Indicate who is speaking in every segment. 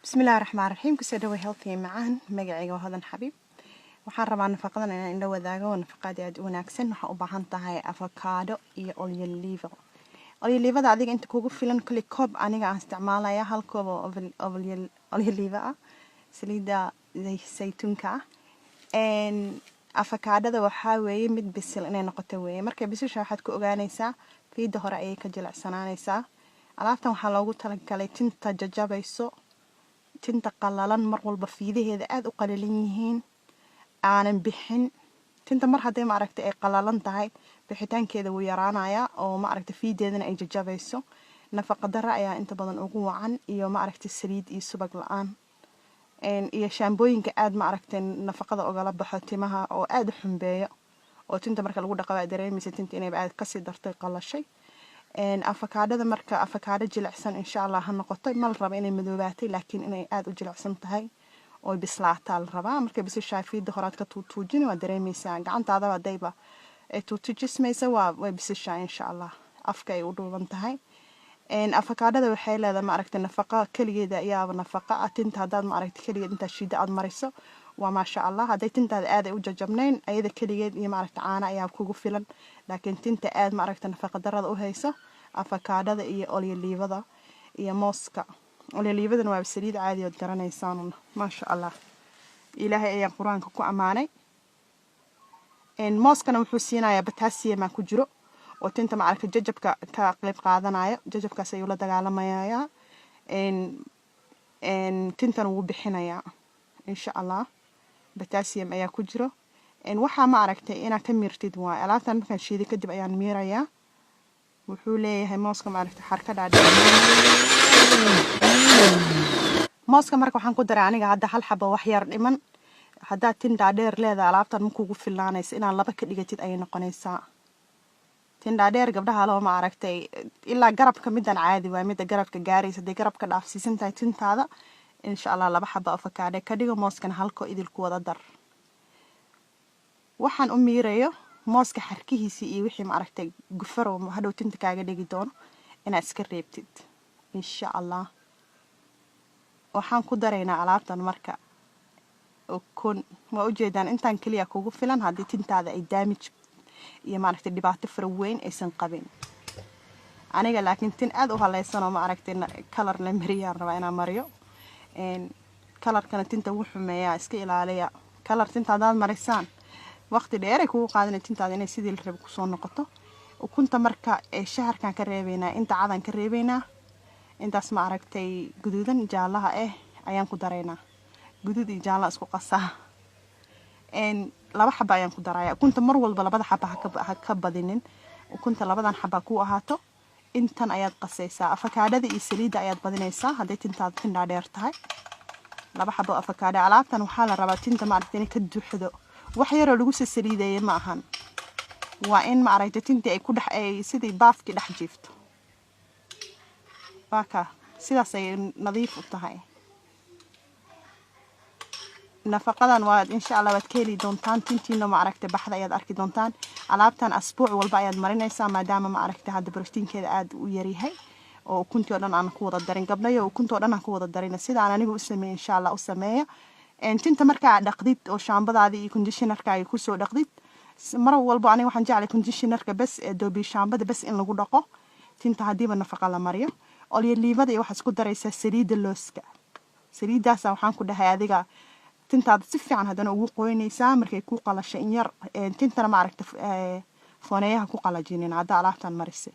Speaker 1: بسم الله الرحمن الرحيم كسدوي healthy معاهن مقعيقو هذا حبيب waxaan rabaa nafaqadan inaan la wadaago nafaqada aad u wanaagsan waxa u baahan tahay avocado iyo olive liver adiga inta kugu filan kulli koob aniga aan isticmaalaya hal koob oo olive liver ah saliida saytuunka and avocado waxa weeye mid bisil inay noqoto weeye markay bisisha waxaad ku ogaanaysaa fiida hore ayay ka jilicsananaysaa alaabtan waxa loogu talagalay tinta jajabayso tinta qalalan mar walba fiidaheeda aad u qalalan yihiin aanan bixin tinta mar haday ma aragtay ay qalalan tahay bixitaankeeda wuu yaraanaya oo ma aragtay fiideedana ay jajabayso nafaqa darro ayaa inta badan ugu wacan iyo ma aragtay saliid iyo subag la'aan iyo shaambooyinka aad ma aragtay nafaqada ogala baxo timaha oo aad u xumbeeyo oo tinta marka lagu dhaqo ay dareemaysa tinta inay aad ka sii dartay qalashay avocado marka avocado jilicsan insha Allah ha noqoto mal raba inay madoobaatay laakiin inay aad u jilicsan tahay oo bislaataa la rabaa marka bisisha fiida horaad ka tuujin waa dareemaysaa gacantaada hadayba ay tuujismaysa waa bisisha insha Allah afka ay u dhuuban tahay avocado waxay leedahay ma aragtay nafaqa kaligeeda ayaa nafaqa tinta hadaad ma aragtay kaligeed inta shiida aad mariso waa ma sha Allah haday tintaada aad ay u jajabnayn ayada kaligeed iyo ma aragtay caana ayaa kugu filan laakiin tinta aad ma aragtay nafaqa darrada u hayso avocado iyo olive iyo mooska olive waa saliid caadi oo garanaysaan ma sha Allah ilaahay ayaa quraanka ku amaanay mooskana wuxuu siinayaa potassium ku jiro oo tinta ma aragtay jajabka ka qayb qaadanayo jajabkaas ayuu la dagaalamayaa tintana wuu bixinayaa insha Allah potassium ayaa ku jiro waxa ma aragtay inaad ka miirtid waa alaabtan markaan shiiday kadib ayaan miirayaa wuxuu leeyahay mooska ma aragtay xarka dhaadheer mooska marka waxaan ku daray aniga hadda hal xabo wax yar dhiman hadda tin dhaadheer leedahay alaabtan ma kugu filaanaysa inaan laba ka dhigatid ay noqonaysaa tin dhaadheer gabdhaha loo ma aragtay ilaa garabka midan caadi waa mid garabka gaaraysa de garabka dhaafsiisan tahay tintaada insha Allah laba xabo avocado ka dhigo mooskana halko idilku wada dar waxaan u miirayo mooska xarkihiisa iyo wixii ma aragtay gufar oo hadhow tinta kaaga dhigi doono inaad iska reebtid insha Allah waxaan ku dareynaa alaabtan marka ukun ma u jeedaan intaan kaliya kugu filan hadii tintaada ay damage iyo ma aragtay dhibaato fara weyn aysan qabin aniga laakiin tin aad u halaysan oo ma aragtay color la mariyaan rabaa inaan mariyo colorkana tinta wuu xumeeyaa iska ilaaliya color tinta hadaad marisaan waqti dheer ay kugu qaadan tintaada inay sidii la rabo ku soo noqoto ukunta marka ee shaharkan ka reebeynaa inta cadan ka reebeynaa intaas ma aragtay guduudan jaalaha ayaan ku dareynaa guduud iyo jaala isku qasaa laba xaba ayaan ku daraya ukunta mar walba labada xaba ha ka badinin ukunta labadan xaba ku ahaato intan ayaad qasaysaa avocado iyo saliida ayaad badinaysaa haday tintaada tin dhaadheer tahay laba xabo avocado alaabtan waxa la rabaa tinta ma aragtay inay ka duuxdo wax yar oo lagu saliideeyay ma ahan waa in ma aragtay tinta ay ku dhax ay sidii baafki dhax jiifto baka sidaas ay nadiif u tahay nafaqadan waa insha Allah waad ka heli doontaan tintiina ma aragtay baxda ayaad arki doontaan alaabtan asbuuc walba ayaad marinaysaa maadaama ma aragtay hadda proteinkeeda aad u yar yahay oo ukuntii oo dhan aan ku wada darin gabdhayo ukuntii oo dhan aan ku wada darin sidaan anigu u sameeyay insha Allah u sameeyo tinta marka dhaqdid oo shaambadaada iyo conditionerka ay ku soo dhaqdid mar walba aniga waxaan jeclay conditionerka bas ee doobi shaambada bas in lagu dhaqo tinta hadiiba nafaqa la mariyo olive iyo waxa isku daraysaa saliida looska saliidaas waxaan ku dhahay adiga tintaada si fiican hadana ugu qoynaysaa markay ku qalasho in yar tintana ma aragtay fooneeyaha ku qalajinin hada alaabtan marisay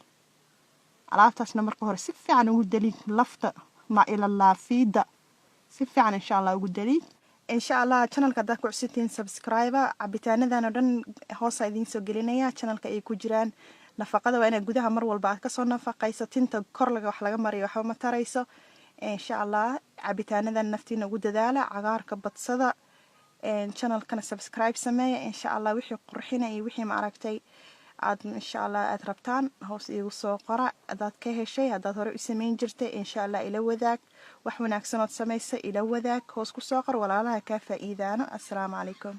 Speaker 1: alaabtaasna marka hore si fiican ugu daliid lafta ma ila laafida si fiican insha Allah ugu daliid insha Allah channelka dadku cusubtiin subscribe cabitaanadan oo dhan hoos idin soo gelinaya channelka ay ku jiraan nafaqada waa inaad gudaha mar walba aad ka soo nafaqayso tinta kor laga wax laga mariyo waxa ma tarayso insha Allah cabitaanadan naftiina ugu dadaala cagaarka badsada channelkana subscribe sameeya insha Allah wixii qurxinay iyo wixii ma aragtay aad insha Allah aad rabtaan hoos igu soo qora adaad ka heshay hadaad hore u sameyn jirtay insha Allah ila wadaag wax wanaagsan oo sameeyay ila wadaag hoos ku soo qor walaalaha ka faa'iidaano assalaamu calaykum